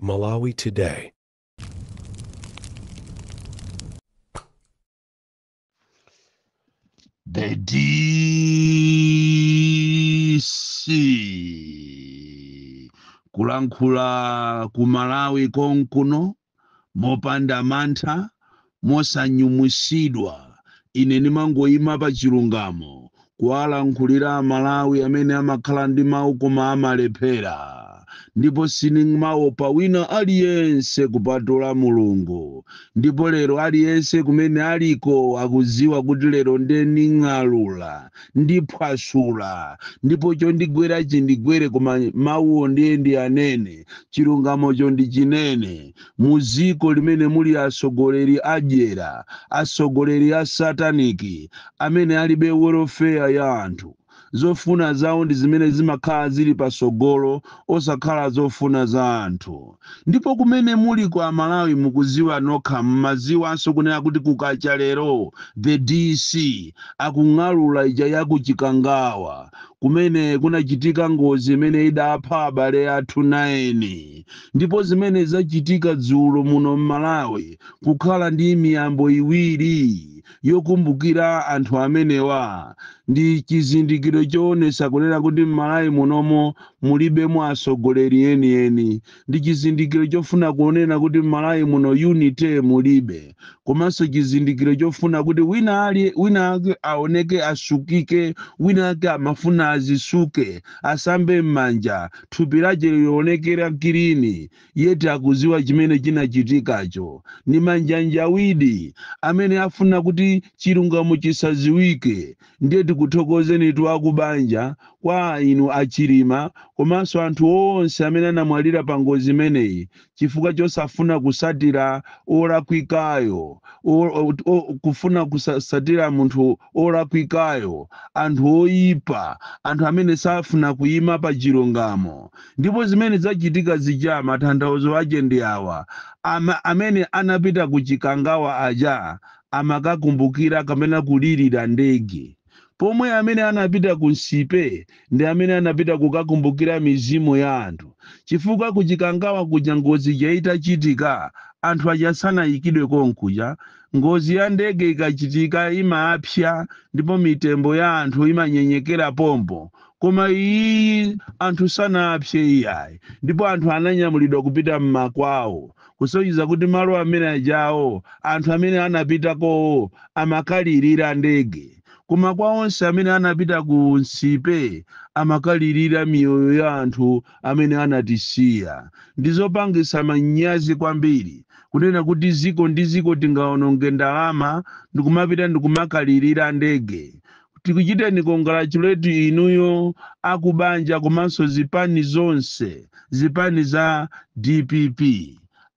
Malawi Today. The DC kulankhula ku Malawi konkuno mopanda mantha mosanyumusidwa. Ine ndimangoyima pa chilungamo kuwalankhulira Malawi amene amakhala ndi mawu koma amalephera, ndipo sindikumaopa wina aliyense kupatula Mulungu. Ndipo lero aliyense kumene aliko akudziwa kuti lero ndining'alula ndiphwasula, ndipo chondigwera chindigwere, koma mawuwo ndiye ndi anene, chilungamocho ndi chinene. Muziko limene muli atsogoleri adyera, atsogoleri a sataniki amene alibe welfare ya anthu. Zofuna zawo ndi zimene zimakhala zili pasogolo osakhala zofuna za anthu. Ndipo kumene muli kwa Malawi mukuziwa nokha, mmaziwanso kunena kuti kukacha lero the DC akung'alula ija yaku Chikangawa kumene kunachitika ngozi imene idapha abale athu 9. Ndipo zimene zachitika dzulo muno m'Malawi kukhala ndi miyambo iwiri yokumbukira anthu amenewa ndi chizindikiro choonesa kunena kuti m'Malawi munomo mulibemo atsogoleri enieni, ndi chizindikiro chofuna kunena kuti m'Malawi muno unity mulibe, komanso chizindikiro chofuna kuti wina ake aoneke asukike, wina ake amafuna azisuke, asambe m'manja, thupi lake lionekera kilini, yeti akuziwa chimene chinachitikacho. Ni manjanjawidi amene afuna kuti chilungamo chisaziwike. Ndiye tikuthokozeni tu akubanja kwa inu achilima, komanso anthu onse amene anamwalira pa ngozi imeneyi chifukwa chosafuna kusatira olakwikayo, kufuna kusatira munthu olakwikayo, anthu oyipa, anthu amene safuna kuyima pa chilungamo. Ndipo zimene zachitika zija matanthauzo ache ndi awa: amene anapita ku Chikangawa aja amakakumbukira kapena kulirira ndege, pomwe amene anapita ku Nsipe ndi amene anapita kukakumbukira mizimu ya anthu. Chifukwa ku Chikangawa kuja ngozi yaitachitika anthu aja sanayikidwe konkuja, ngozi ya ndege ikachitika imaapsya ndipo mitembo ya anthu imanyenyekera pompo, koma iyi anthu sanaapsye iyayi, ndipo anthu ananyamulidwa kupita m'makwawo, kusonyeza kuti malo amene ajawo anthu amene anapitako amakalirira ndege. Koma kwa onse amene anapita ku Nsipe amakalirira miyoyo ya anthu amene anatisiya. Ndizopangisa manyazi kwambiri kunena kuti ziko ndi ziko tingaononge ndalama ndikumapita ndikumakalirira ndege. Tikuchiteni congratulate inuyo akubanja komanso zipani zonse, zipani za DPP,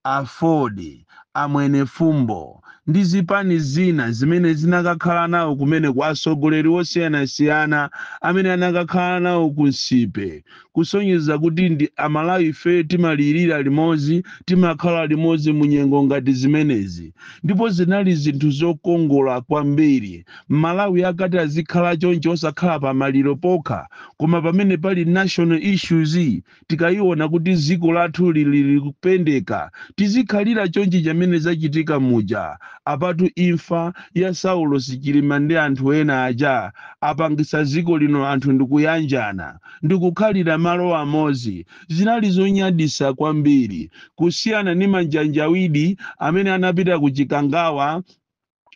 Afodi, Amwene Fumbo ndi zipani zina zimene zinakakhala nawo kumene kwa atsogoleri osiyanasiyana amene anakakhala nawo ku Nsipe, kusonyeza kuti ndi Amalawi ife timalirira limodzi, timakhala limodzi mu nyengo ngati zimenezi. Ndipo zinali zinthu zokongola kwambiri. Malawi akati azikhala choncho osakhala pa maliro pokha, koma pamene pali national issues tikayiona kuti ziko lathu lili kupendeka, tizikhalira chonchi chamene zachitika muja. Apatu imfa ya Saulo Chilima ndi anthu ena aja apangisa ziko lino anthu ndikuyanjana, ndikukhalira malo amodzi. Zinali zonyadisa kwambiri, kusiyana ni manjanjawidi amene anapita ku Chikangawa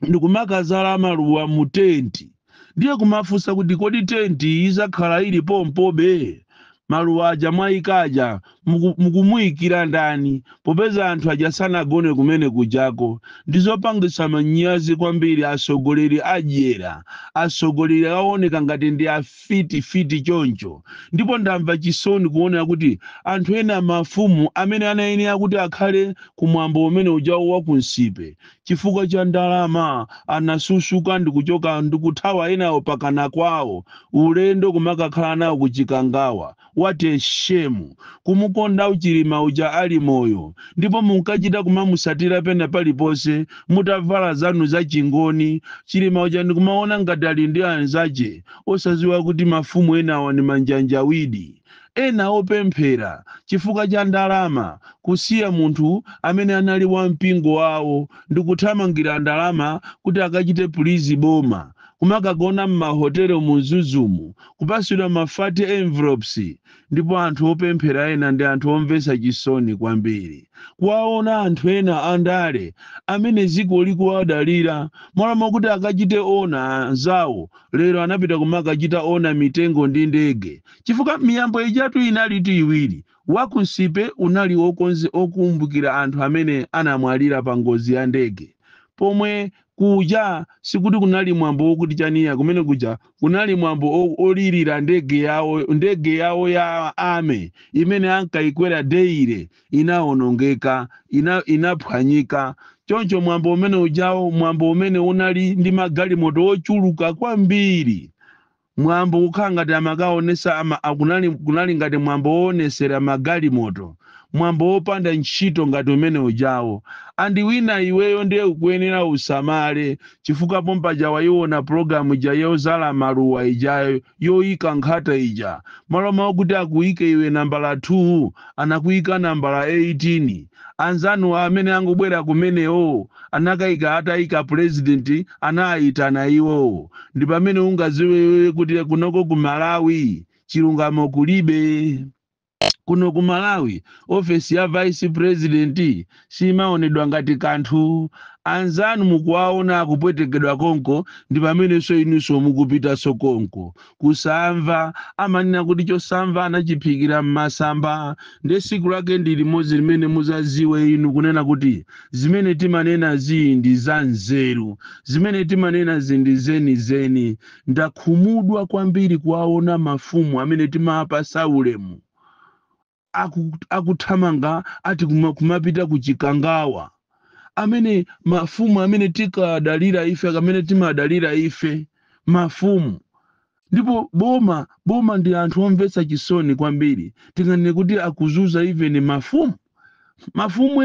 ndikumakazala maluwa mu tenti. Ndiye kumafunsa kuti kodi tenti izakhala ili pompobe? Maluwa aja mwayikaja mukumuyikira ndani, popeza anthu aja sanagone kumene kujako. Ndizopangisa manyazi kwambiri atsogoleri adyera, atsogoleri aoneka ngati ndi afiti choncho. Ndipo ndamva chisoni kuona kuti anthu ena mafumu amene anayenera kuti akhale kumwambo umene ujawo wa ku Nsipe, chifukwa cha ndalama anasusuka ndikuchoka ndikuthawa enawo pakana kwawo, ulendo kumakakhala nawo ku Chikangawa. What a shame! Kumukonda Chilima uja ali moyo, ndipo munkachita kumamusatira pena paliponse, mutavala zanu za chingoni. Chilima uja ndikumaona ngati ali ndi anzache, osaziwa kuti mafumu enawo ni manjanjawidi. ena opemphera chifukwa cha ndalama kusiya munthu amene anali wa mpingo wawo ndi kuthamangira ndalama kuti akachite pulizi boma kumakagona m'mahotelo muzuzumu kupasidwa mafati envelopes ndipo anthu opemphera ena ndi anthu omvetsa chisoni kwambiri kuwaona anthu ena andale amene ziko likuwadalira mwalama kuti akachite ona zawo lero anapita kumakachita ona mitengo ndi ndege chifukwa miyambo ijatu inali iwiri wakunsipe unali okumbukira anthu amene anamwalira pa ngozi ya ndege pomwe kuja sikuti kunali mwambo wokuti chaniya kumene kuja kunali mwambo olirira ndege yawo ya ame imene ankayikwera deire inaonongeka inaphwanyika choncho mwambo umene ujawo mwambo umene unali ndi magalimoto ochuluka kwambiri mwambo ukhala ngati amakaonesa kunali ngati mwambo woonesera magalimoto mwambo wopanda ntchito ngati umene ujawo andi wina iweyo ndiye ukuyenera usamale chifukwa pompaja wayiona programu ija yozala maluwa ijayo yoyika nkhata ija maloma okuti akuyike iwe nambala 2 anakuyika nambala 18 anzanu amene angobwera kumenewo anakayika atayika president anayitana iwo ndi pamene ungaziwe kuti kunoko ku Malawi chilungamo kulibe kuno ku Malawi office ya vice president simaonedwa ngati kanthu anzanu mukuwaona akupwetekedwa konko ndi pamene so inuso mukupita sokonko kusamva amanena kuti chosamva anachiphikira mmasamba ndi siku lake ndi limodzi limene muzaziwe inu kunena kuti zimene timanena ndi za nzeru zimene timanena ndi zenizeni ndakhumudwa kwambiri kuwaona mafumu amene timapasa ulemu akuthamanga ati kumapita kuchikangawa amene mafumu amene tikadalira ife amene timadalira ife mafumu ndipo boma ndi anthu omvetsa chisoni kwambiri tinganene kuti akuzuza even mafumu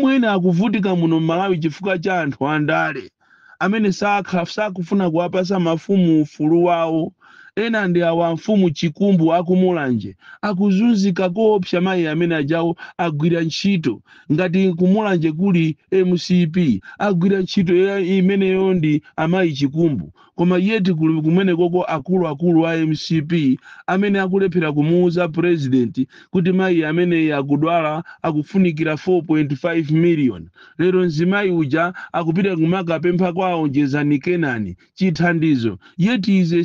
ena akuvutika muno Malawi chifukwa cha anthu andale amene sakufuna kuwapasa mafumu ufulu wawo ena ndi awa mfumu chikumbu akumulanje akuzunzika koopsa mayi amene ajawo agwira ntchito ngati kumulanje kuli MCP agwira ntchito imeneyo ndi amayi chikumbu koma yeti kuli kumene koko akulu a MCP amene akulephera kumuuza president kuti mayi amene akudwala akufunikira 4.5 million lero nzimayi uja akupita kumakapempha kwawo Jezani Kenani chithandizo yeti is a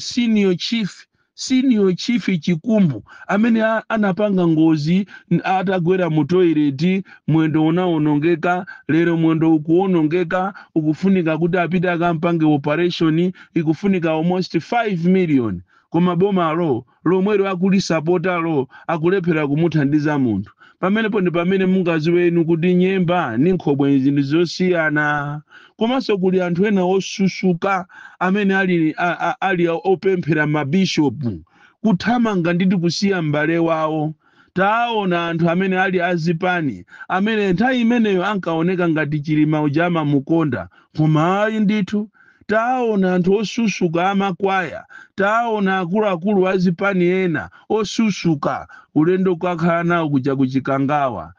senior chief chikumbu amene anapanga ngozi atagwera mu toilet mwendo unaonongeka lero mwendo ukuonongeka ukufunika kuti apite akampange operation ikufunika almost 5 million koma boma lomwero akulisapota akulephera kumuthandiza munthu pamenepo ndi pamene mungaziwe inu kuti nyemba ni nkhobwe zinthu zosiyana komanso kuli anthu ena osusuka amene ali opemphera mabishopu kuthamanga nditi kusiya m'bale wawo taona anthu amene ali azipani amene nthawi imeneyo ankaoneka ngati chilima ujama mukonda koma ayi ndithu taona anthu osusuka amakwaya taona akuluakulu azipani ena osusuka ulendo kakhala nawo kuja kuchikangawa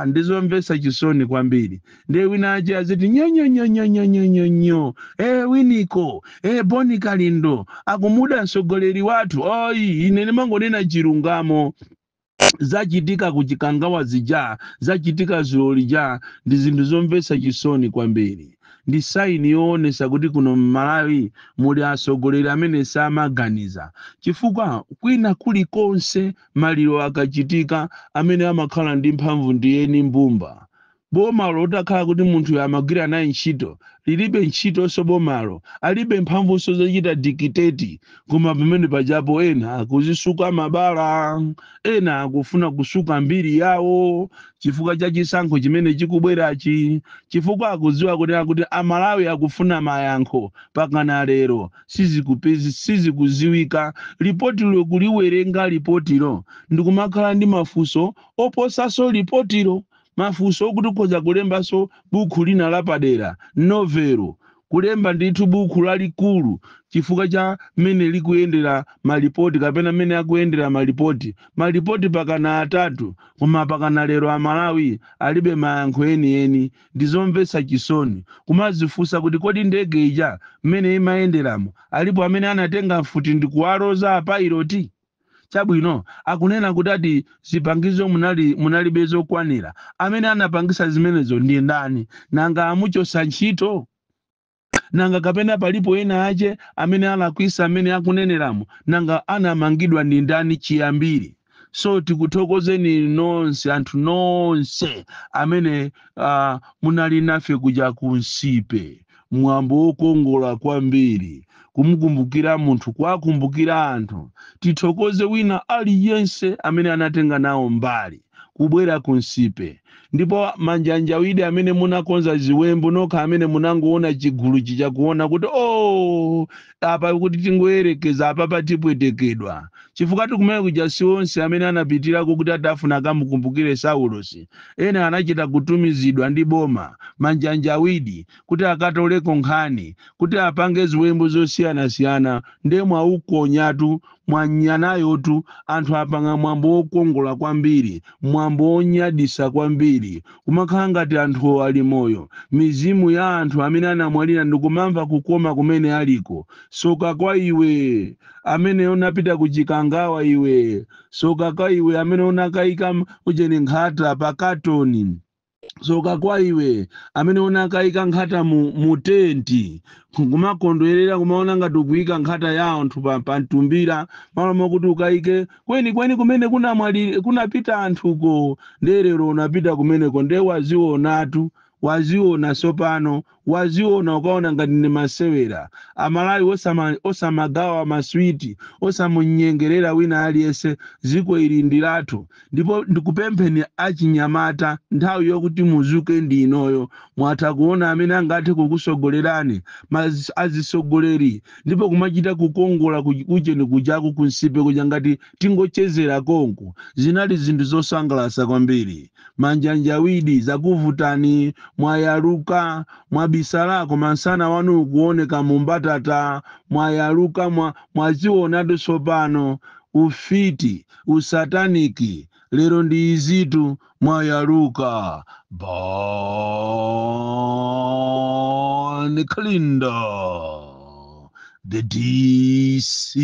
ndizomvetsa chisoni kwambiri ndiye wina aje aziti nyonyonyonyonyonyonyo winiko Boni Kalindo akumuda mtsogoleri wathu ine ndimangonena chilungamo zachitika kuchikangawa zija zachitika zilolija ndi zinthu zomvetsa chisoni kwambiri ndi saini yoonesa kuti kuno Malawi muli atsogoleri amene samaganiza chifukwa kwina kulikonse maliro akachitika amene amakhala ndi mphamvu ndiyeni mbumba bomalo utakhala kuti munthu amagwira naye ntchito lilibe ntchito so bomalo alibe mphamvu so zochita dikiteti koma pamene pajapo ena akuzisuka mabala ena akufuna kusuka mbiri yawo chifukwa cha chisankho chimene chikubwerachi chifukwa akudziwa kuti Amalawi akufuna mayankho pakana lero sizikuziwika ripotilo kuliwerenga ripotilo ndikumakhala ndi mafunso oposaso ripotilo mafunso okuti ukhoza kulembaso buku lina lapadera novelo kulemba ndithu buku lalikulu chifukwa cha mmene likuyendera malipoti kapena mmene akuyendera malipoti pakana atatu koma pakana lero Amalawi alibe mayankho enieni ndizomvetsa chisoni kumazifunsa kuti kodi ndege ija mmene imayenderamo alipo amene anatenga mfuti ndikuwaloza apayiloti chabwino akunena kuti ati zipangizo munalibe zokwanira amene anapangisa zimenezo ndi ndani nanga amuchosa ntchito nanga kapena palipo ena ache amene alakwisa amene akuneneramo nanga anamangidwa ndi ndani chiyambire so tikuthokozeni nonse anthu nonse amene munali nafe kuja kunsipe mwambo wokongola kwambiri kumukumbukira munthu kwakumbukira anthu tithokoze wina aliyense amene anatenga nawo mbali kubwera kunsipe ndipo manjanjawidi amene munakonza ziwembu nokha amene munangoona chigulu chichakuona kuti apa kuti tingoyerekeza apa patipwetekedwa chifukwa tikumene kuja si onse amene anapitirako kuti atafuna akamukumbukire Saulosi ena anachita kutumizidwa ndi boma manjanjawidi kuti akatoleko nkhani kuti apange ziwembu zosiyanasiyana ndemwe aukonyatu mwanyanayotu anthu apanga mwambo wokongola kwambiri mwambo wonyadisa kwambiri kumakhala ngati anthu ali moyo mizimu ya anthu amene anamwalira ndikumamva kukoma kumene aliko soka kwa iwe amene unapita kuchikangawa iwe soka kwa iwe amene unakayika ujeni nkhata pa katoni soka kwa iwe amene unakayika nkhata mu tenti kumakondwerera kumaona ngati ukuyika nkhata ya anthu pa mtumbira malo mokuti ukayike kweni kumene kunapita anthuko nderero unapita kumeneko nde waziona sopano waziona ukaona ngati ni masewera Amalawi osamagawa maswiti osamunyengerera wina aliyense ziko ili ndilatu ndipo ndikupempheni achinyamata nthawi yokuti muzuke ndi inoyo mwatha kuona amene angathe kukusogolerani azisogoleri ndipo kumachita kukongola kucheni kujaku kunsipe kuja ngati tingochezera konko zinali zinthu zosangalatsa kwambiri manjanjawidi zakuvutani mwayaluka mwabisalako mansana wanu kuoneka mumbatata mwayaluka mwazionatu sopano ufiti usataniki lero ndi izitu mwayaluka Bon Kalinda the DC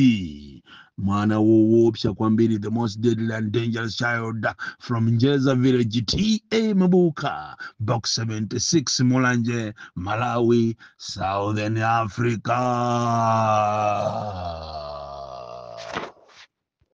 mwana woopsa kwambiri the most deadly and dangerous child from Njeza village TA Mabuka box 76 Mulanje Malawi Southern Africa.